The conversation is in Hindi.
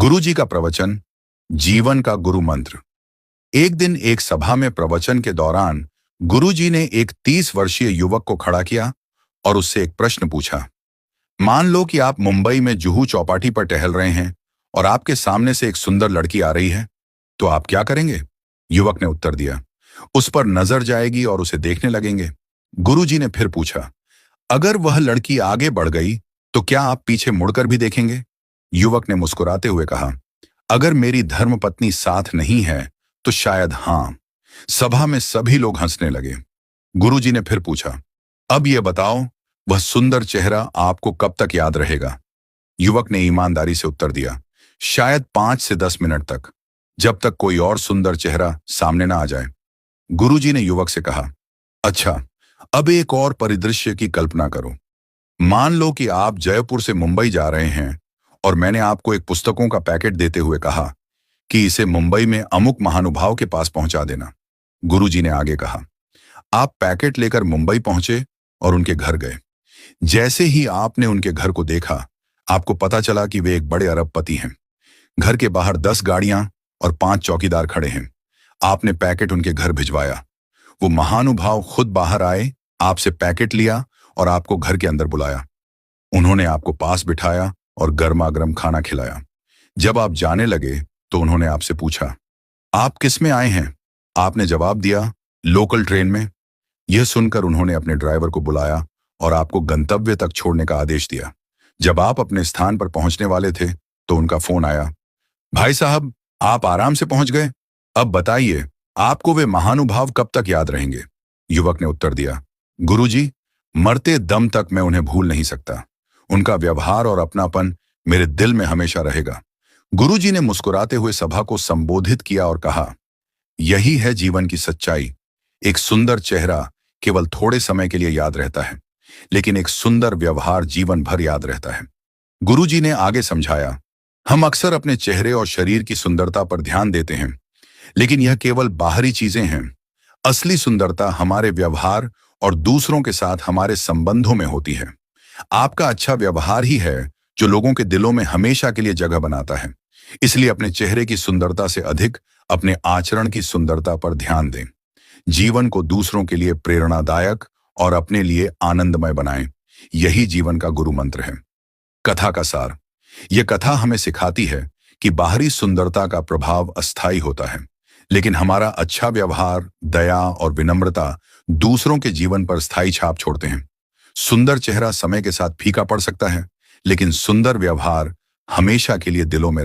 गुरुजी का प्रवचन, जीवन का गुरु मंत्र। एक दिन एक सभा में प्रवचन के दौरान गुरुजी ने एक 30 वर्षीय युवक को खड़ा किया और उससे एक प्रश्न पूछा। मान लो कि आप मुंबई में जुहू चौपाटी पर टहल रहे हैं और आपके सामने से एक सुंदर लड़की आ रही है, तो आप क्या करेंगे? युवक ने उत्तर दिया, उस पर नजर जाएगी और उसे देखने लगेंगे। गुरुजी ने फिर पूछा, अगर वह लड़की आगे बढ़ गई तो क्या आप पीछे मुड़कर भी देखेंगे? युवक ने मुस्कुराते हुए कहा, अगर मेरी धर्मपत्नी साथ नहीं है तो शायद हां। सभा में सभी लोग हंसने लगे। गुरुजी ने फिर पूछा, अब यह बताओ, वह सुंदर चेहरा आपको कब तक याद रहेगा? युवक ने ईमानदारी से उत्तर दिया, शायद 5 से 10 मिनट तक, जब तक कोई और सुंदर चेहरा सामने ना आ जाए। गुरुजी ने युवक से कहा, अच्छा, अब एक और परिदृश्य की कल्पना करो। मान लो कि आप जयपुर से मुंबई जा रहे हैं और मैंने आपको एक पुस्तकों का पैकेट देते हुए कहा कि इसे मुंबई में अमुक महानुभाव के पास पहुंचा देना। गुरुजी ने आगे कहा, आप पैकेट लेकर मुंबई पहुंचे और उनके घर गए। जैसे ही आपने उनके घर को देखा, आपको पता चला कि वे एक बड़े अरबपति हैं। घर के बाहर 10 गाड़ियां और 5 चौकीदार खड़े हैं। आपने पैकेट उनके घर भिजवाया। वो महानुभाव खुद बाहर आए, आपसे पैकेट लिया और आपको घर के अंदर बुलाया। उन्होंने आपको पास बिठाया और गर्मा गर्म खाना खिलाया। जब आप जाने लगे तो उन्होंने आपसे पूछा, आप किस में आए हैं? आपने जवाब दिया, लोकल ट्रेन में। यह सुनकर उन्होंने अपने ड्राइवर को बुलाया और आपको गंतव्य तक छोड़ने का आदेश दिया। जब आप अपने स्थान पर पहुंचने वाले थे तो उनका फोन आया, भाई साहब, आप आराम से पहुंच गए। अब बताइए, आपको वे महानुभाव कब तक याद रहेंगे? युवक ने उत्तर दिया, गुरुजी, मरते दम तक मैं उन्हें भूल नहीं सकता। उनका व्यवहार और अपनापन मेरे दिल में हमेशा रहेगा। गुरुजी ने मुस्कुराते हुए सभा को संबोधित किया और कहा, यही है जीवन की सच्चाई। एक सुंदर चेहरा केवल थोड़े समय के लिए याद रहता है, लेकिन एक सुंदर व्यवहार जीवन भर याद रहता है। गुरुजी ने आगे समझाया, हम अक्सर अपने चेहरे और शरीर की सुंदरता पर ध्यान देते हैं, लेकिन यह केवल बाहरी चीजें हैं। असली सुंदरता हमारे व्यवहार और दूसरों के साथ हमारे संबंधों में होती है। आपका अच्छा व्यवहार ही है जो लोगों के दिलों में हमेशा के लिए जगह बनाता है। इसलिए अपने चेहरे की सुंदरता से अधिक अपने आचरण की सुंदरता पर ध्यान दें। जीवन को दूसरों के लिए प्रेरणादायक और अपने लिए आनंदमय बनाएं। यही जीवन का गुरु मंत्र है। कथा का सार। यह कथा हमें सिखाती है कि बाहरी सुंदरता का प्रभाव अस्थायी होता है, लेकिन हमारा अच्छा व्यवहार, दया और विनम्रता दूसरों के जीवन पर स्थायी छाप छोड़ते हैं। सुंदर चेहरा समय के साथ फीका पड़ सकता है, लेकिन सुंदर व्यवहार हमेशा के लिए दिलों में